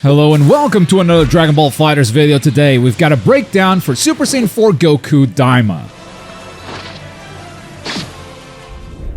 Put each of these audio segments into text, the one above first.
Hello and welcome to another Dragon Ball FighterZ video. Today we've got a breakdown for Super Saiyan 4 Goku Daima.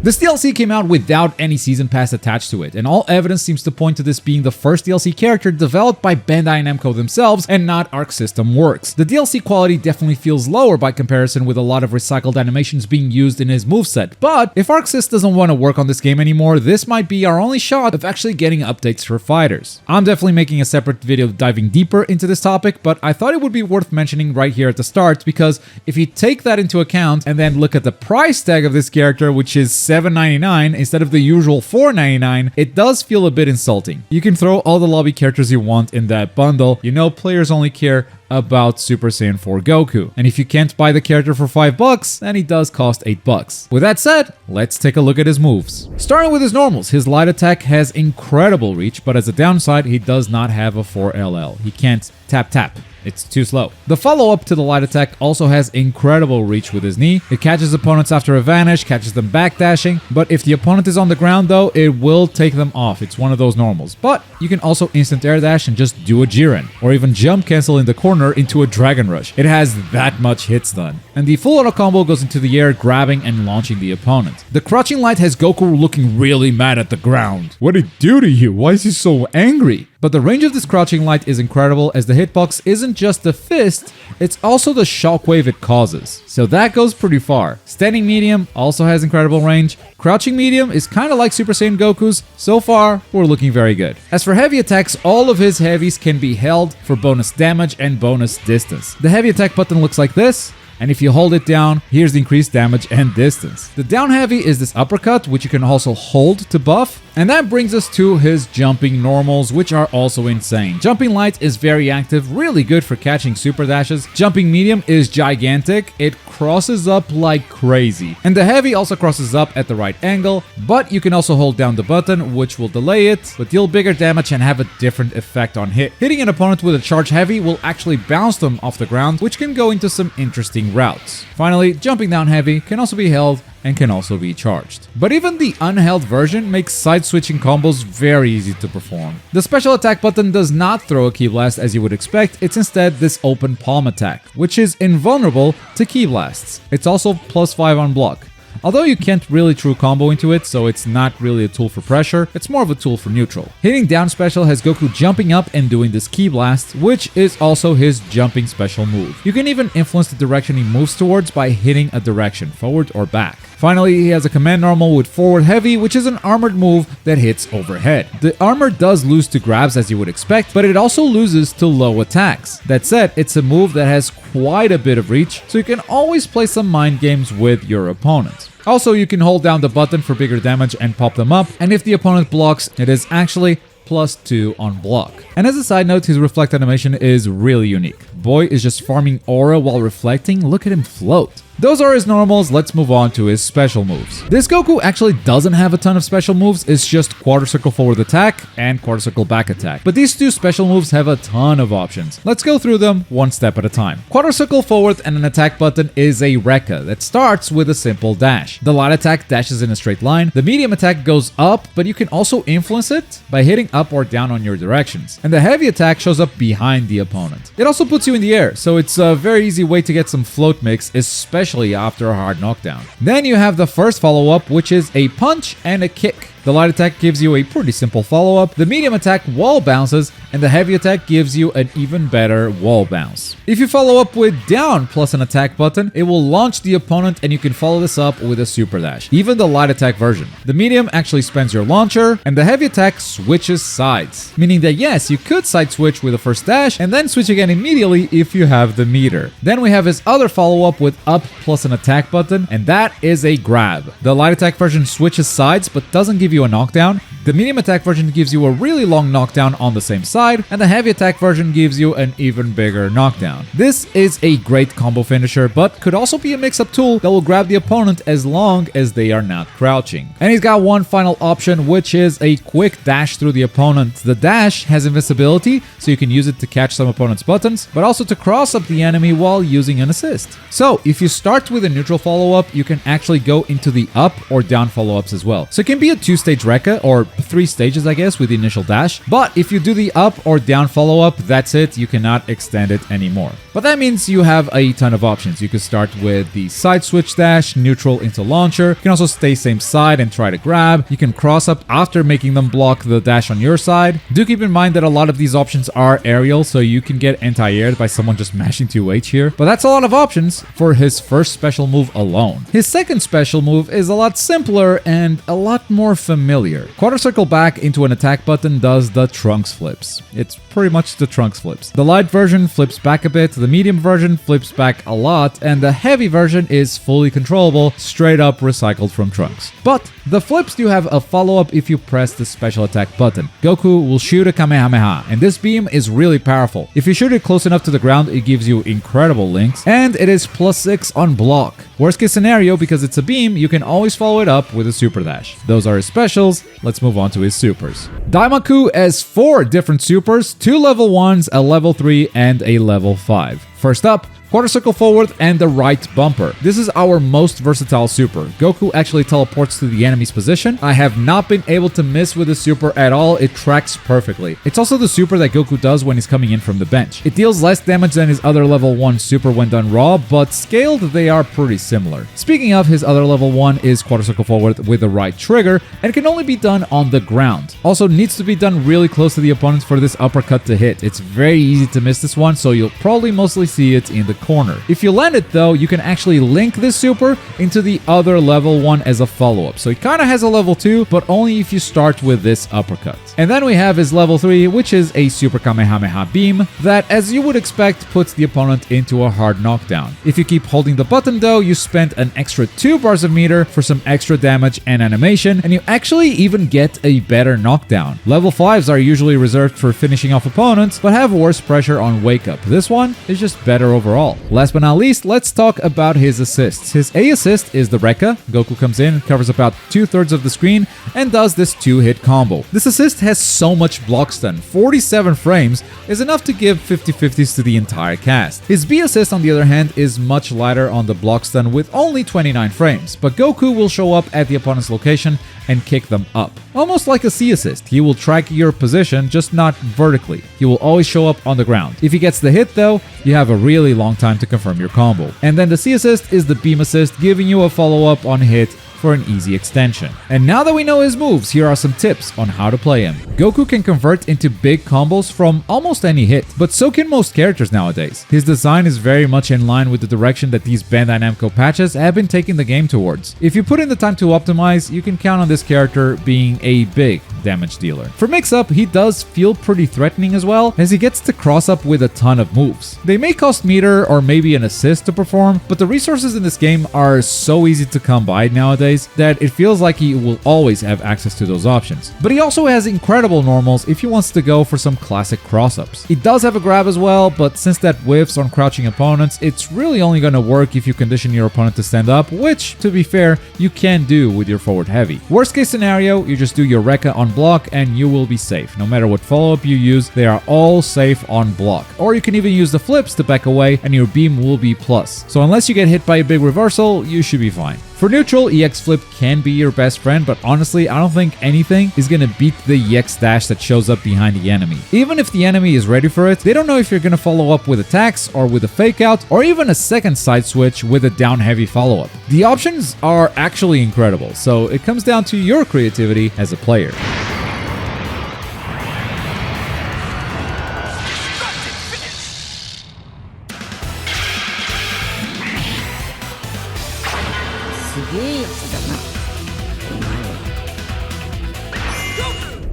This DLC came out without any season pass attached to it, and all evidence seems to point to this being the first DLC character developed by Bandai Namco themselves and not Arc System Works. The DLC quality definitely feels lower by comparison, with a lot of recycled animations being used in his moveset, but if Arc Sys doesn't want to work on this game anymore, this might be our only shot of actually getting updates for fighters. I'm definitely making a separate video diving deeper into this topic, but I thought it would be worth mentioning right here at the start, because if you take that into account and then look at the price tag of this character, which is $7.99 instead of the usual $4.99, it does feel a bit insulting. You can throw all the lobby characters you want in that bundle. You know, players only care about Super Saiyan 4 Goku. And if you can't buy the character for $5, then he does cost $8. With that said, let's take a look at his moves. Starting with his normals, his light attack has incredible reach, but as a downside, he does not have a 4LL. He can't tap. It's too slow. The follow-up to the light attack also has incredible reach with his knee. It catches opponents after a vanish, catches them backdashing, but if the opponent is on the ground though, it will take them off. It's one of those normals. But you can also instant air dash and just do a Jiren, or even jump cancel in the corner into a Dragon Rush. It has that much hit stun. And the full auto combo goes into the air, grabbing and launching the opponent. The crouching light has Goku looking really mad at the ground. What did it do to you? Why is he so angry? But the range of this crouching light is incredible, as the hitbox isn't just the fist, it's also the shockwave it causes. So that goes pretty far. Standing medium also has incredible range. Crouching medium is kind of like Super Saiyan Goku's. So far, we're looking very good. As for heavy attacks, all of his heavies can be held for bonus damage and bonus distance. The heavy attack button looks like this, and if you hold it down, here's the increased damage and distance. The down heavy is this uppercut, which you can also hold to buff. And that brings us to his jumping normals, which are also insane. Jumping light is very active, really good for catching super dashes. Jumping medium is gigantic. It crosses up like crazy. And the heavy also crosses up at the right angle, but you can also hold down the button, which will delay it, but deal bigger damage and have a different effect on hit. Hitting an opponent with a charge heavy will actually bounce them off the ground, which can go into some interesting routes. Finally, jumping down heavy can also be held and can also be charged. But even the unheld version makes side-switching combos very easy to perform. The special attack button does not throw a ki blast as you would expect, it's instead this open palm attack, which is invulnerable to ki blasts. It's also +5 on block. Although you can't really true combo into it, so it's not really a tool for pressure, it's more of a tool for neutral. Hitting down special has Goku jumping up and doing this ki blast, which is also his jumping special move. You can even influence the direction he moves towards by hitting a direction, forward or back. Finally, he has a command normal with forward heavy, which is an armored move that hits overhead. The armor does lose to grabs as you would expect, but it also loses to low attacks. That said, it's a move that has quite a bit of reach, so you can always play some mind games with your opponent. Also, you can hold down the button for bigger damage and pop them up, and if the opponent blocks, it is actually +2 on block. And as a side note, his reflect animation is really unique. Boy is just farming aura while reflecting. Look at him float. Those are his normals, let's move on to his special moves. This Goku actually doesn't have a ton of special moves, it's just quarter circle forward attack and quarter circle back attack. But these two special moves have a ton of options. Let's go through them one step at a time. Quarter circle forward and an attack button is a Rekka that starts with a simple dash. The light attack dashes in a straight line. The medium attack goes up, but you can also influence it by hitting up or down on your directions. And the heavy attack shows up behind the opponent. It also puts you in the air, so it's a very easy way to get some float mix, especially after a hard knockdown. Then you have the first follow-up, which is a punch and a kick. The light attack gives you a pretty simple follow-up, the medium attack wall bounces, and the heavy attack gives you an even better wall bounce. If you follow up with down plus an attack button, it will launch the opponent and you can follow this up with a super dash, even the light attack version. The medium actually spends your launcher, and the heavy attack switches sides, meaning that yes, you could side switch with the first dash and then switch again immediately if you have the meter. Then we have his other follow-up with up plus an attack button, and that is a grab. The light attack version switches sides but doesn't give you a knockdown. The medium attack version gives you a really long knockdown on the same side, and the heavy attack version gives you an even bigger knockdown. This is a great combo finisher, but could also be a mix-up tool that will grab the opponent as long as they are not crouching. And he's got one final option, which is a quick dash through the opponent. The dash has invincibility, so you can use it to catch some opponent's buttons, but also to cross up the enemy while using an assist. So if you start with a neutral follow-up, you can actually go into the up or down follow-ups as well. So it can be a two-stage Rekka, or 3 stages, I guess, with the initial dash. But if you do the up or down follow-up, that's it. You cannot extend it anymore. But that means you have a ton of options. You could start with the side switch dash, neutral into launcher. You can also stay same side and try to grab. You can cross up after making them block the dash on your side. Do keep in mind that a lot of these options are aerial, so you can get anti-aired by someone just mashing 2H here. But that's a lot of options for his first special move alone. His second special move is a lot simpler and a lot more familiar. Quarter circle back into an attack button does the Trunks flips. It's pretty much the Trunks flips. The light version flips back a bit, the medium version flips back a lot, and the heavy version is fully controllable, straight up recycled from Trunks. But the flips do have a follow-up if you press the special attack button. Goku will shoot a Kamehameha, and this beam is really powerful. If you shoot it close enough to the ground, it gives you incredible links, and it is +6 on block. Worst case scenario, because it's a beam, you can always follow it up with a super dash. Those are his specials. Let's move on to his supers. Daima has 4 different supers, 2 level 1s, a level 3, and a level 5. First up, quarter circle forward and the right bumper. This is our most versatile super. Goku actually teleports to the enemy's position. I have not been able to miss with the super at all. It tracks perfectly. It's also the super that Goku does when he's coming in from the bench. It deals less damage than his other level 1 super when done raw, but scaled they are pretty similar. Speaking of, his other level 1 is quarter circle forward with the right trigger and can only be done on the ground. Also needs to be done really close to the opponent for this uppercut to hit. It's very easy to miss this one, so you'll probably mostly see it in the corner. If you land it though, you can actually link this super into the other level 1 as a follow-up. So it kind of has a level 2, but only if you start with this uppercut. And then we have his level 3, which is a super Kamehameha beam that, as you would expect, puts the opponent into a hard knockdown. If you keep holding the button though, you spend an extra 2 bars of meter for some extra damage and animation, and you actually even get a better knockdown. Level 5s are usually reserved for finishing off opponents, but have worse pressure on wake up. This one is just better overall. Last but not least, let's talk about his assists. His A assist is the Rekka. Goku comes in, covers about 2/3 of the screen, and does this 2-hit combo. This assist has so much block stun. 47 frames is enough to give 50/50s to the entire cast. His B assist, on the other hand, is much lighter on the block stun with only 29 frames, but Goku will show up at the opponent's location and kick them up. Almost like a C assist, he will track your position, just not vertically. He will always show up on the ground. If he gets the hit though, you have a really long time to confirm your combo. And then the C assist is the beam assist, giving you a follow-up on hit for an easy extension. And now that we know his moves, here are some tips on how to play him. Goku can convert into big combos from almost any hit, but so can most characters nowadays. His design is very much in line with the direction that these Bandai Namco patches have been taking the game towards. If you put in the time to optimize, you can count on this character being a big damage dealer. For mix-up, he does feel pretty threatening as well, as he gets to cross up with a ton of moves. They may cost meter or maybe an assist to perform, but the resources in this game are so easy to come by nowadays that it feels like he will always have access to those options. But he also has incredible normals if he wants to go for some classic cross-ups. He does have a grab as well, but since that whiffs on crouching opponents, it's really only going to work if you condition your opponent to stand up, which, to be fair, you can do with your forward heavy. Worst case scenario, you just do your Rekka on block and you will be safe. No matter what follow-up you use, they are all safe on block. Or you can even use the flips to back away and your beam will be plus. So unless you get hit by a big reversal, you should be fine. For neutral, EX Flip can be your best friend, but honestly, I don't think anything is gonna beat the EX Dash that shows up behind the enemy. Even if the enemy is ready for it, they don't know if you're gonna follow up with attacks or with a fake out, or even a second side switch with a down heavy follow-up. The options are actually incredible, so it comes down to your creativity as a player.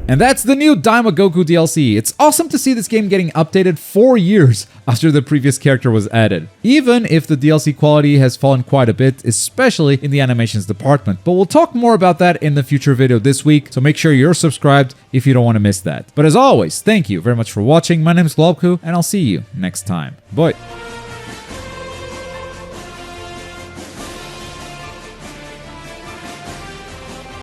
And that's the new Daima Goku DLC. It's awesome to see this game getting updated 4 years after the previous character was added, even if the DLC quality has fallen quite a bit, especially in the animations department. But we'll talk more about that in the future video this week, so make sure you're subscribed if you don't want to miss that. But as always, thank you very much for watching. My name is Globku, and I'll see you next time. Bye!